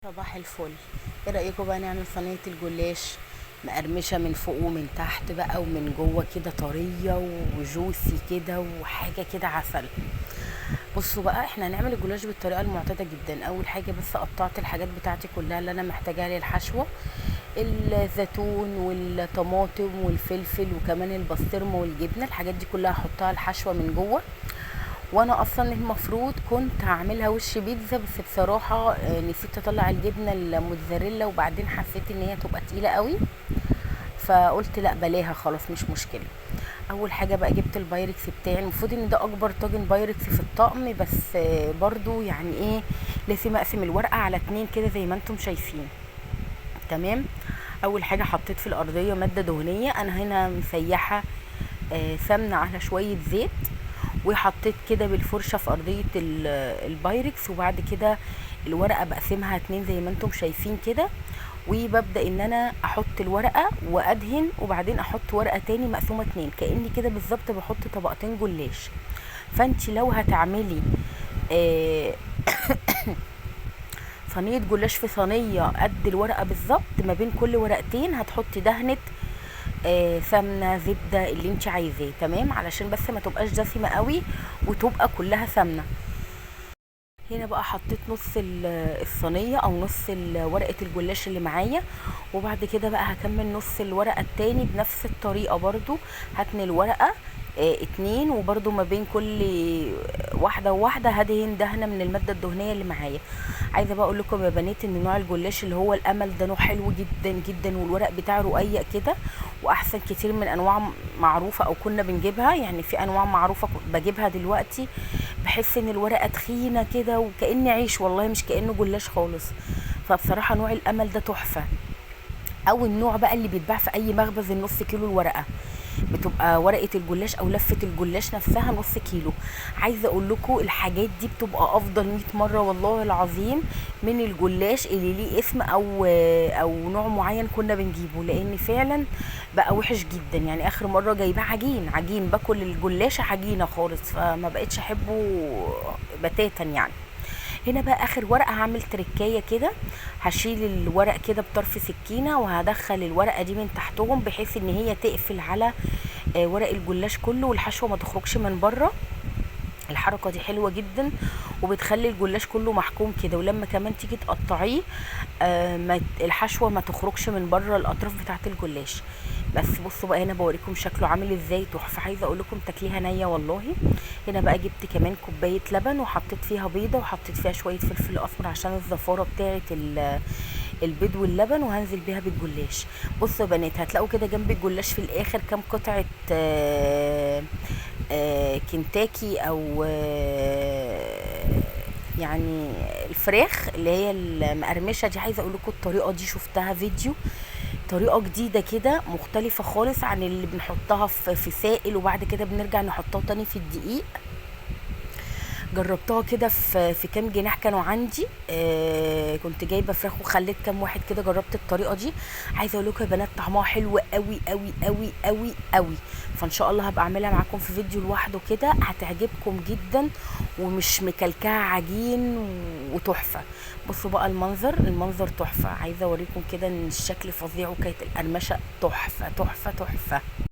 صباح الفل. ايه رايكم بقى نعمل صينيه الجلاش مقرمشه من فوق ومن تحت بقى ومن جوه كده طريه وجوسي كده وحاجه كده عسل. بصوا بقى احنا هنعمل الجلاش بالطريقه المعتاده جدا. اول حاجه بس قطعت الحاجات بتاعتي كلها اللي انا محتاجاها للحشوه: الزيتون والطماطم والفلفل وكمان البسطرمه والجبنه. الحاجات دي كلها هحطها الحشوه من جوه. وانا اصلا المفروض كنت هعملها وش بيتزا، بس بصراحه نسيت اطلع الجبنه الموتزاريلا، وبعدين حسيت ان هي تبقى تقيله قوي، فقلت لا بلاها خلاص مش مشكله. اول حاجه بقى جبت البايركس بتاعي. المفروض ان ده اكبر طاجن بايركس في الطقم، بس برضو يعني ايه، لازم اقسم الورقه على 2 كده زي ما انتم شايفين. تمام. اول حاجه حطيت في الارضيه ماده دهنيه، انا هنا مسيحه سمنه على شويه زيت، وحطيت كده بالفرشه في ارضيه البايركس. وبعد كده الورقه بقسمها 2 زي ما انتم شايفين كده، وببدا ان انا احط الورقه وادهن، وبعدين احط ورقه تاني مقسومه 2، كاني كده بالظبط بحط طبقتين جلاش. فانت لو هتعملي آه، صينيه جلاش في صينيه قد الورقه بالظبط، ما بين كل ورقتين هتحطي دهنه سمنه زبده اللي انت عايزاه. تمام، علشان بس ما تبقاش دسمه قوي وتبقى كلها سمنه. هنا بقى حطيت نص الصينيه او نص ورقه الجلاش اللي معايا، وبعد كده بقى هكمل نص الورقه التاني بنفس الطريقه برضو. هتني الورقه 2، وبرضو ما بين كل واحده وواحده هدهن دهنه من الماده الدهنيه اللي معايا. عايزه بقى اقول لكم يا بنات ان نوع الجلاش اللي هو الامل ده نوع حلو جدا جدا، والورق بتاعه رقيق كده، واحسن كتير من انواع معروفه او كنا بنجيبها. يعني في انواع معروفه بجيبها دلوقتي بحس ان الورقه تخينه كده وكأن عيش، والله مش كأنه جلاش خالص. فبصراحه نوع الامل ده تحفه. او النوع بقى اللي بيتباع في اي مخبز النص كيلو الورقه، بتبقى ورقه الجلاش او لفه الجلاش نفسها نص كيلو. عايزه اقول لكم الحاجات دي بتبقى افضل 100 مره والله العظيم من الجلاش اللي ليه اسم او نوع معين كنا بنجيبه، لان فعلا بقى وحش جدا. يعني اخر مره جايباه عجين باكل الجلاش عجينه خالص، فما بقتش احبه بتاتا يعني. هنا بقى اخر ورقه هعمل تركايه كده، هشيل الورق كده بطرف سكينه وهدخل الورقه دي من تحتهم بحيث ان هي تقفل على ورق الجلاش كله والحشوه ما تخرجش من بره. الحركه دي حلوه جدا وبتخلي الجلاش كله محكوم كده، ولما كمان تيجي تقطعيه الحشوه ما تخرجش من بره الاطراف بتاعه الجلاش. بس بصوا بقى هنا بوريكم شكله عامل ازاي، تحفه. عايزه اقول لكم تاكليها نيه والله. هنا بقى جبت كمان كوبايه لبن وحطيت فيها بيضه وحطيت فيها شويه فلفل اسمر عشان الزفاره بتاعه البيض واللبن، وهنزل بيها بالجلاش. بصوا يا بنات هتلاقوا كده جنب الجلاش في الاخر كام قطعه كنتاكي او يعني الفراخ اللي هي المقرمشه دي. عايزه اقول لكم الطريقه دي شفتها فيديو، طريقه جديده كده مختلفه خالص عن اللي بنحطها في سائل وبعد كده بنرجع نحطها تاني في الدقيق. جربتها كده في كام جناح كانوا عندي، كنت جايبه فراخ وخليت كام واحد كده، جربت الطريقه دي. عايزه اقول لكم يا بنات طعمها حلو قوي قوي قوي قوي قوي. فان شاء الله هبقى اعملها معاكم في فيديو لوحده كده، هتعجبكم جدا ومش مكلكعه عجين وتحفه. بصوا بقى المنظر تحفه. عايزه اوريكم كده ان الشكل فظيع، وكانت القرمشه تحفه تحفه تحفه.